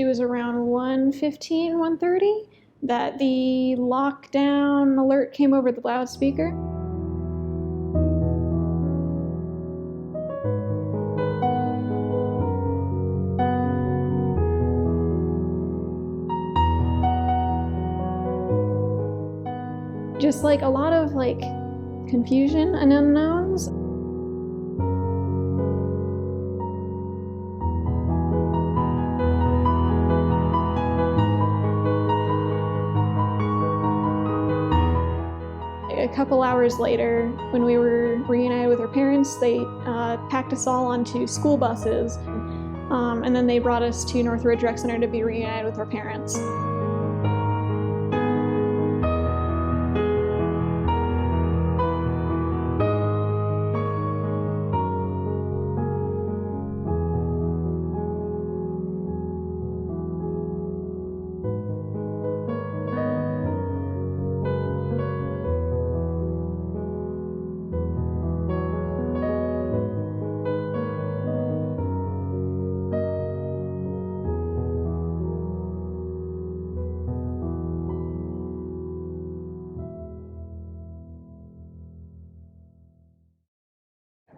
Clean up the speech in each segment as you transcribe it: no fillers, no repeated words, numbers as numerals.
It was around 1:15, 1:30 that the lockdown alert came over the loudspeaker. Just like a lot of confusion and unknowns. A couple hours later, when we were reunited with our parents, they packed us all onto school buses, and then they brought us to North Ridge Rec Center to be reunited with our parents.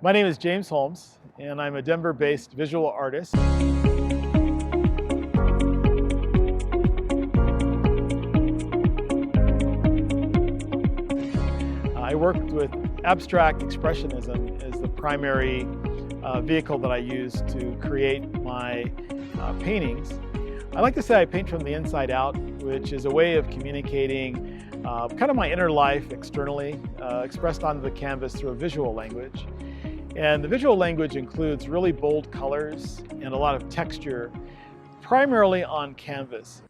My name is James Holmes, and I'm a Denver-based visual artist. I worked with abstract expressionism as the primary vehicle that I use to create my paintings. I like to say I paint from the inside out, which is a way of communicating kind of my inner life externally, expressed onto the canvas through a visual language. And the visual language includes really bold colors and a lot of texture, primarily on canvas.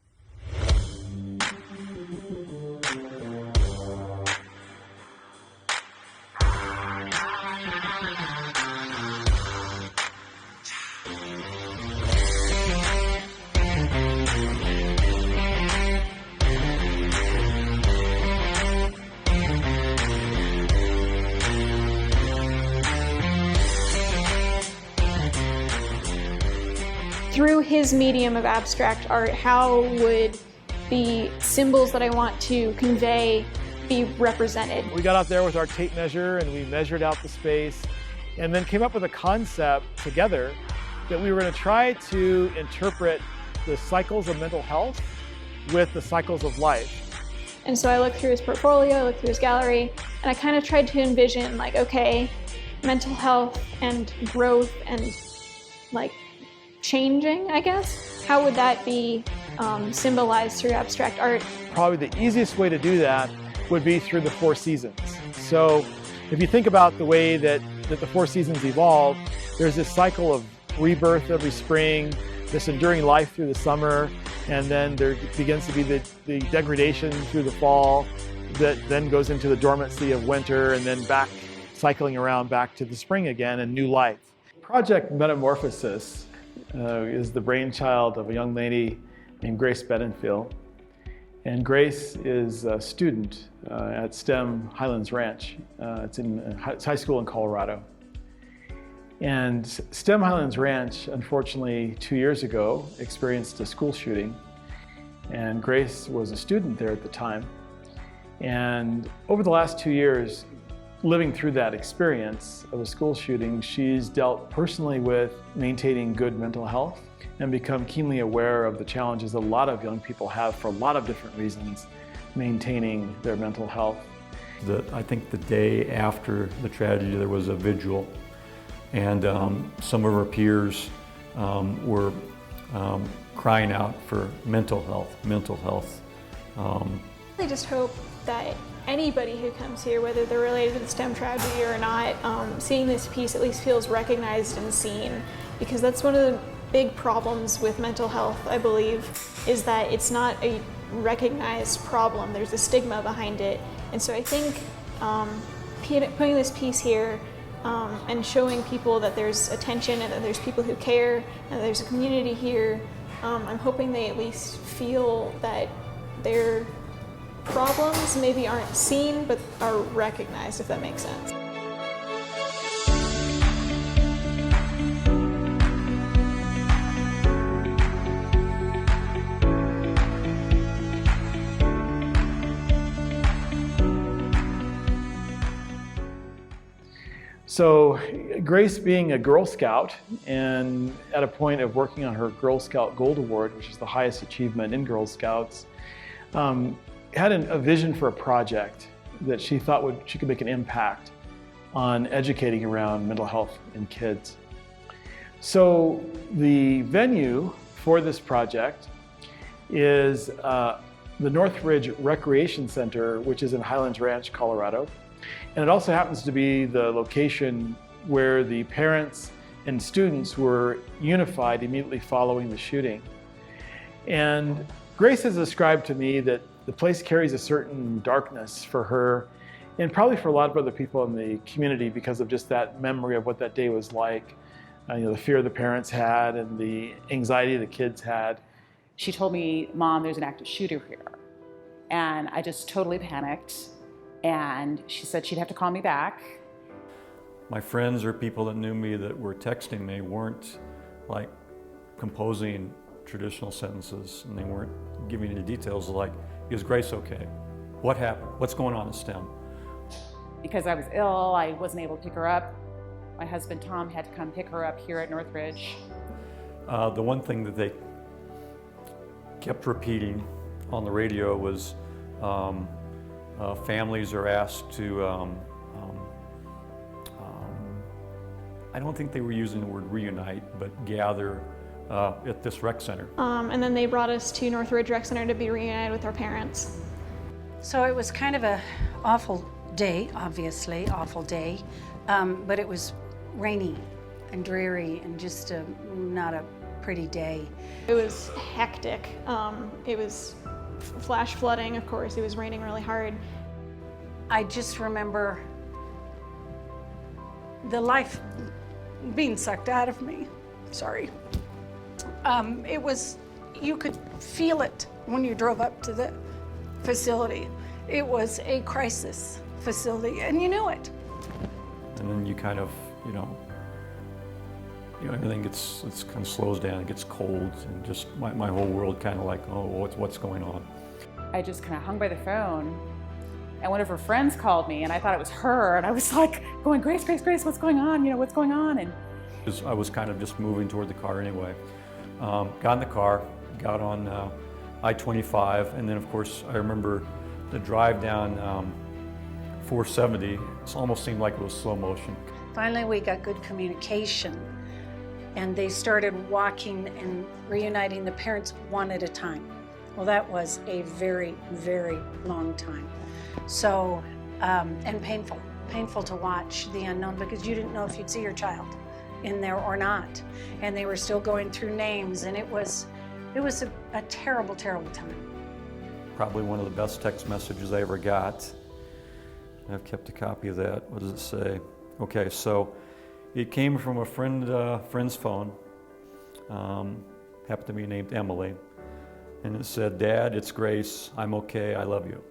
Through his medium of abstract art, how would the symbols that I want to convey be represented? We got out there with our tape measure and we measured out the space and then came up with a concept together that we were going to try to interpret the cycles of mental health with the cycles of life. And so I looked through his portfolio, I looked through his gallery, and I kind of tried to envision okay, mental health and growth and changing, I guess. How would that be symbolized through abstract art? Probably the easiest way to do that would be through the 4 seasons. So if you think about the way that the 4 seasons evolve, there's this cycle of rebirth every spring, this enduring life through the summer, and then there begins to be the degradation through the fall that then goes into the dormancy of winter and then back cycling around back to the spring again and new life. Project Metamorphosis is the brainchild of a young lady named Grace Bielefeldt. And Grace is a student at STEM Highlands Ranch. It's high school in Colorado. And STEM Highlands Ranch, unfortunately, 2 years ago, experienced a school shooting. And Grace was a student there at the time. And over the last 2 years, living through that experience of a school shooting, she's dealt personally with maintaining good mental health and become keenly aware of the challenges that a lot of young people have for a lot of different reasons maintaining their mental health. I think the day after the tragedy there was a vigil, and some of our peers were crying out for mental health. I just hope that anybody who comes here, whether they're related to the STEM tragedy or not, seeing this piece at least feels recognized and seen, because that's one of the big problems with mental health, I believe, is that it's not a recognized problem. There's a stigma behind it. And so I think putting this piece here and showing people that there's attention and that there's people who care and that there's a community here, I'm hoping they at least feel that their problems maybe aren't seen but are recognized, if that makes sense. So Grace, being a Girl Scout and at a point of working on her Girl Scout Gold Award, which is the highest achievement in Girl Scouts, had a vision for a project that she thought she could make an impact on educating around mental health in kids. So the venue for this project is the Northridge Recreation Center, which is in Highlands Ranch, Colorado. And it also happens to be the location where the parents and students were unified immediately following the shooting. And Grace has described to me that the place carries a certain darkness for her and probably for a lot of other people in the community because of just that memory of what that day was like. The fear the parents had and the anxiety the kids had. She told me, "Mom, there's an active shooter here." And I just totally panicked. And she said she'd have to call me back. My friends or people that knew me that were texting me weren't like composing traditional sentences, and they weren't giving me details like, "Is Grace okay? What happened? What's going on in STEM?" Because I was ill, I wasn't able to pick her up. My husband, Tom, had to come pick her up here at Northridge. The one thing that they kept repeating on the radio was families are asked to, I don't think they were using the word reunite, but gather at this rec center. And then they brought us to Northridge Rec Center to be reunited with our parents. So it was kind of a awful day, obviously, awful day, but it was rainy and dreary and just not a pretty day. It was hectic. It was flash flooding, of course. It was raining really hard. I just remember the life being sucked out of me. Sorry. It was, you could feel it when you drove up to the facility. It was a crisis facility, and you knew it. And then you kind of, everything kind of slows down, it gets cold, and just my whole world kind of like, oh, what's going on? I just kind of hung by the phone, and one of her friends called me, and I thought it was her, and I was like going, "Grace, Grace, Grace, what's going on? What's going on?" And I was kind of just moving toward the car anyway. Got in the car, got on I-25, and then of course I remember the drive down 470. It almost seemed like it was slow motion. Finally, we got good communication, and they started walking and reuniting the parents one at a time. Well, that was a very, very long time. So, and painful to watch the unknown because you didn't know if you'd see your child in there or not. And they were still going through names, and it was a terrible, terrible time. Probably one of the best text messages I ever got. I've kept a copy of that. What does it say? Okay, so it came from a friend's phone. Happened to be named Emily. And it said, "Dad, it's Grace. I'm okay. I love you."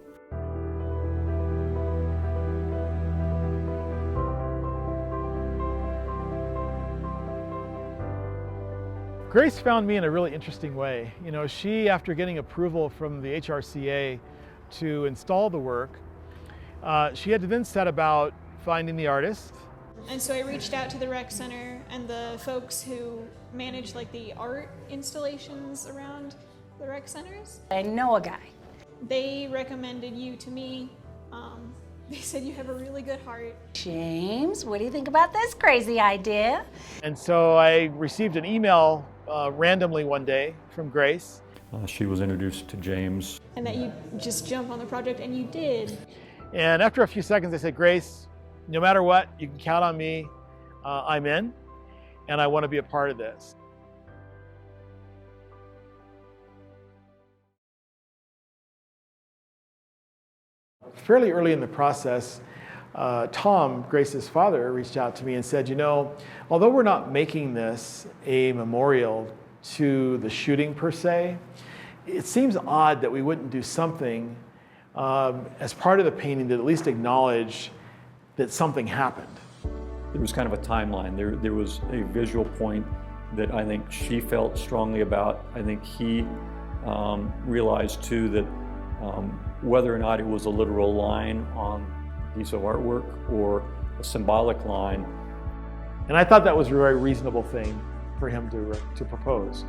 Grace found me in a really interesting way. She, after getting approval from the HRCA to install the work, she had to then set about finding the artist. And so I reached out to the rec center and the folks who manage the art installations around the rec centers. I know a guy. They recommended you to me. They said you have a really good heart. James, what do you think about this crazy idea? And so I received an email randomly one day from Grace. She was introduced to James. And that you just jump on the project, and you did. And after a few seconds, I said, "Grace, no matter what, you can count on me. I'm in, and I want to be a part of this." Fairly early in the process, Tom, Grace's father, reached out to me and said, although we're not making this a memorial to the shooting per se, it seems odd that we wouldn't do something as part of the painting that at least acknowledge that something happened. There was kind of a timeline. There was a visual point that I think she felt strongly about. I think he realized too that whether or not it was a literal line on a piece of artwork or a symbolic line. And I thought that was a very reasonable thing for him to propose.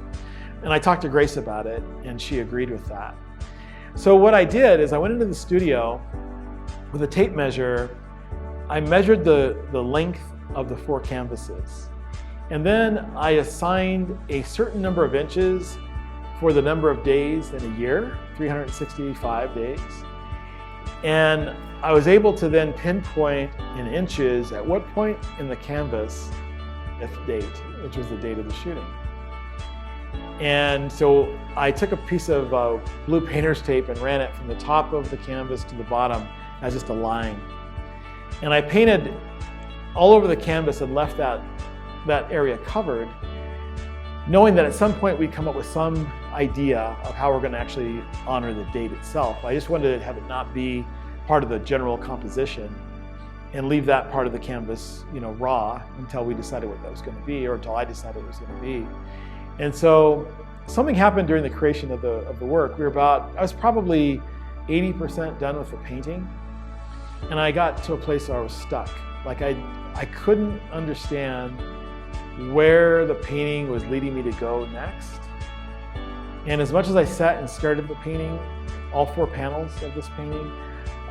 And I talked to Grace about it, and she agreed with that. So what I did is I went into the studio with a tape measure. I measured the length of the 4 canvases. And then I assigned a certain number of inches for the number of days in a year, 365 days. And I was able to then pinpoint in inches at what point in the canvas at the date, which was the date of the shooting. And so I took a piece of blue painter's tape and ran it from the top of the canvas to the bottom as just a line. And I painted all over the canvas and left that area covered, knowing that at some point we'd come up with some idea of how we're going to actually honor the date itself. I just wanted to have it not be part of the general composition and leave that part of the canvas, raw until we decided what that was going to be, or until I decided what it was going to be. And so something happened during the creation of the work. I was probably 80% done with the painting, and I got to a place where I was stuck. Like I couldn't understand where the painting was leading me to go next. And as much as I sat and stared at the painting, all 4 panels of this painting,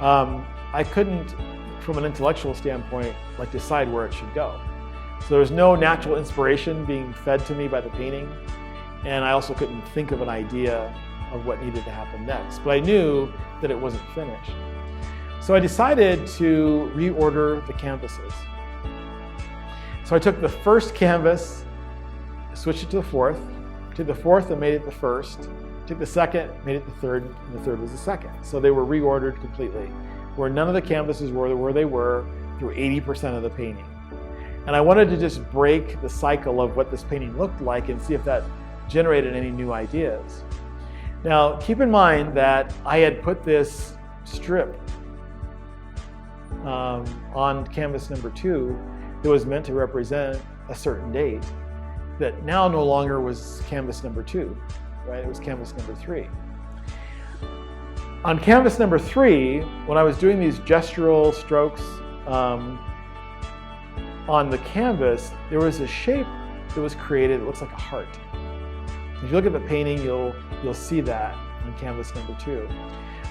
I couldn't, from an intellectual standpoint, decide where it should go. So there was no natural inspiration being fed to me by the painting, and I also couldn't think of an idea of what needed to happen next. But I knew that it wasn't finished. So I decided to reorder the canvases. So I took the first canvas, switched it to the 4th, took the 4th and made it the 1st, took the 2nd, made it the 3rd, and the 3rd was the 2nd. So they were reordered completely, where none of the canvases were where they were through 80% of the painting. And I wanted to just break the cycle of what this painting looked like and see if that generated any new ideas. Now, keep in mind that I had put this strip on canvas number 2 that was meant to represent a certain date that now no longer was canvas number 2, right? It was canvas number 3. On canvas number 3, when I was doing these gestural strokes on the canvas, there was a shape that was created that looks like a heart. If you look at the painting, you'll see that on canvas number 2.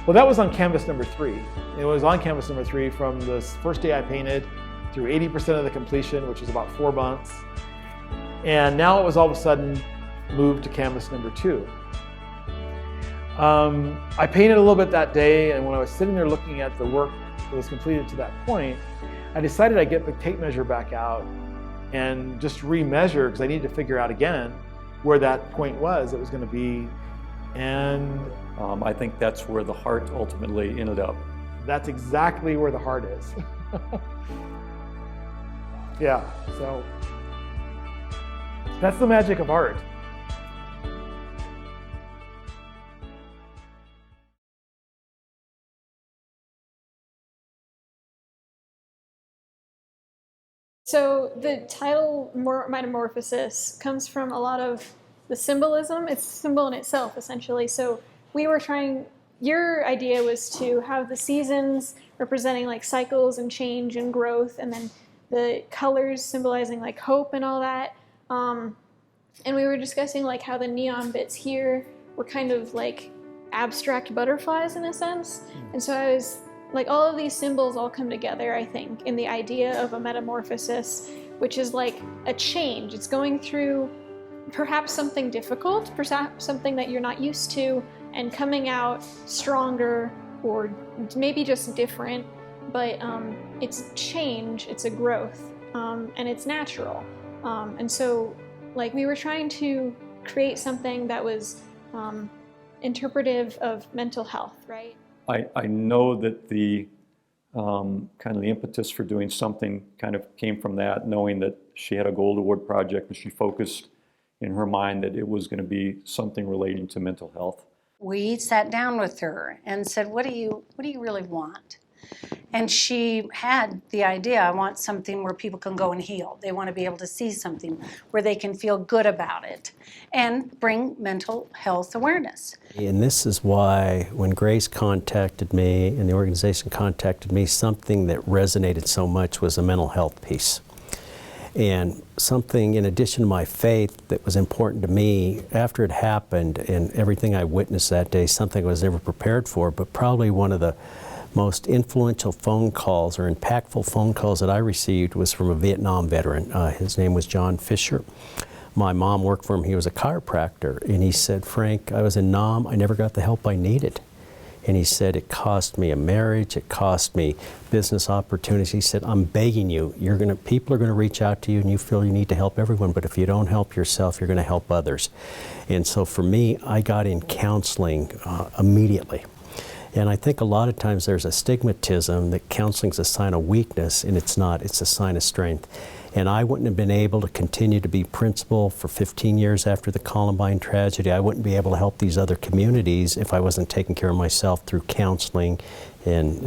Well, that was on canvas number 3. It was on canvas number 3 from the first day I painted through 80% of the completion, which was about 4 months. And now it was all of a sudden moved to canvas number 2. I painted a little bit that day, and when I was sitting there looking at the work that was completed to that point, I decided I'd get the tape measure back out and just remeasure, because I needed to figure out again where that point was it was going to be. And I think that's where the heart ultimately ended up. That's exactly where the heart is. Yeah, so that's the magic of art. So the title Metamorphosis comes from a lot of the symbolism. It's a symbol in itself, essentially. So your idea was to have the seasons representing cycles and change and growth, and then the colors symbolizing hope and all that. And we were discussing how the neon bits here were kind of abstract butterflies in a sense. And so I was all of these symbols all come together, I think, in the idea of a metamorphosis, which is a change. It's going through perhaps something difficult, perhaps something that you're not used to, and coming out stronger, or maybe just different, but it's change, it's a growth, and it's natural. And so we were trying to create something that was interpretive of mental health, right? I know that the kind of the impetus for doing something kind of came from that, knowing that she had a Gold Award project and she focused in her mind that it was going to be something relating to mental health. We sat down with her and said, what do you really want? And she had the idea, I want something where people can go and heal. They want to be able to see something where they can feel good about it and bring mental health awareness. And this is why when Grace contacted me and the organization contacted me, something that resonated so much was a mental health piece. And something in addition to my faith that was important to me after it happened and everything I witnessed that day, something I was never prepared for, but probably one of the most influential phone calls or impactful phone calls that I received was from a Vietnam veteran. His name was John Fisher. My mom worked for him. He was a chiropractor. And he said, Frank, I was in Nam. I never got the help I needed. And he said, it cost me a marriage. It cost me business opportunities. He said, I'm begging you. People are going to reach out to you and you feel you need to help everyone. But if you don't help yourself, you're going to help others. And so for me, I got in counseling immediately. And I think a lot of times there's a stigmatism that counseling is a sign of weakness, and it's not. It's a sign of strength. And I wouldn't have been able to continue to be principal for 15 years after the Columbine tragedy. I wouldn't be able to help these other communities if I wasn't taking care of myself through counseling and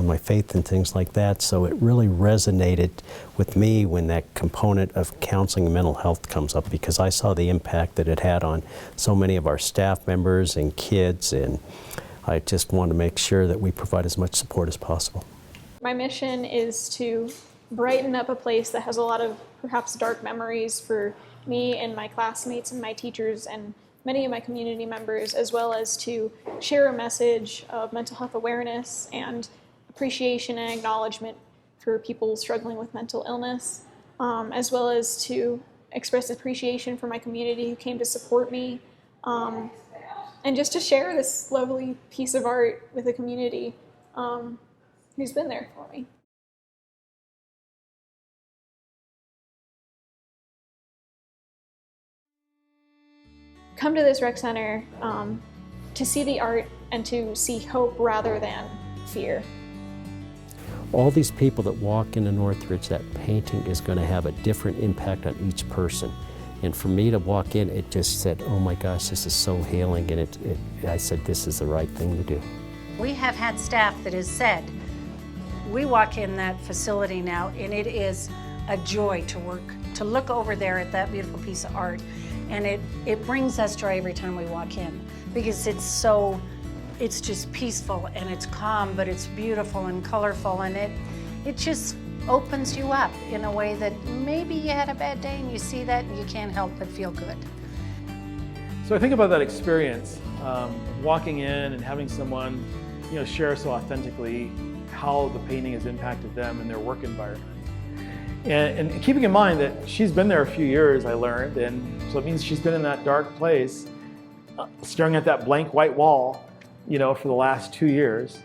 my faith and things like that. So it really resonated with me when that component of counseling and mental health comes up, because I saw the impact that it had on so many of our staff members and kids, and I just want to make sure that we provide as much support as possible. My mission is to brighten up a place that has a lot of perhaps dark memories for me and my classmates and my teachers and many of my community members, as well as to share a message of mental health awareness and appreciation and acknowledgement for people struggling with mental illness, as well as to express appreciation for my community who came to support me, and just to share this lovely piece of art with a community who's been there for me. Come to this rec center to see the art and to see hope rather than fear. All these people that walk into Northridge, that painting is going to have a different impact on each person. And for me to walk in, it just said, oh my gosh, this is so healing. And I said, this is the right thing to do. We have had staff that has said, we walk in that facility now and it is a joy to work, to look over there at that beautiful piece of art. And it brings us joy every time we walk in, because it's just peaceful and it's calm, but it's beautiful and colorful, and it just opens you up in a way that maybe you had a bad day and you see that and you can't help but feel good. So I think about that experience, walking in and having someone, share so authentically how the painting has impacted them in their work environment. And keeping in mind that she's been there a few years, I learned, and so it means she's been in that dark place, staring at that blank white wall, for the last 2 years,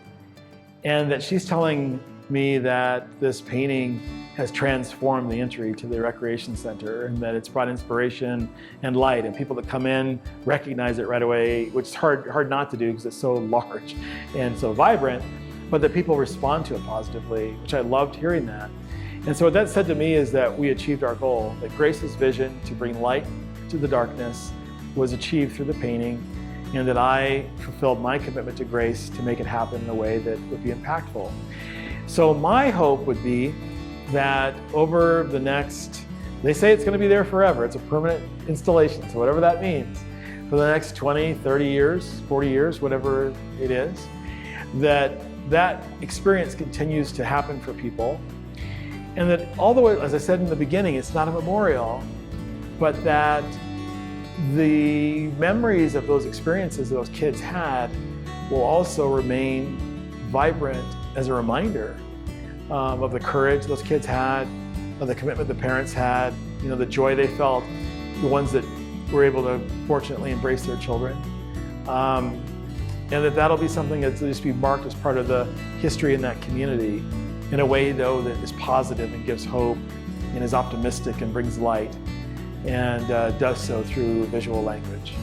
and that she's telling me that this painting has transformed the entry to the recreation center, and that it's brought inspiration and light, and people that come in recognize it right away, which is hard not to do because it's so large and so vibrant, but that people respond to it positively, which I loved hearing that. And so what that said to me is that we achieved our goal, that Grace's vision to bring light to the darkness was achieved through the painting, and that I fulfilled my commitment to Grace to make it happen in a way that would be impactful. So my hope would be that over the next, they say it's going to be there forever, it's a permanent installation, so whatever that means, for the next 20, 30 years, 40 years, whatever it is, that experience continues to happen for people. And that all the way, as I said in the beginning, it's not a memorial, but that the memories of those experiences those kids had will also remain vibrant as a reminder of the courage those kids had, of the commitment the parents had, the joy they felt, the ones that were able to fortunately embrace their children. And that'll be something that's just be marked as part of the history in that community, in a way, though, that is positive and gives hope and is optimistic and brings light, and does so through visual language.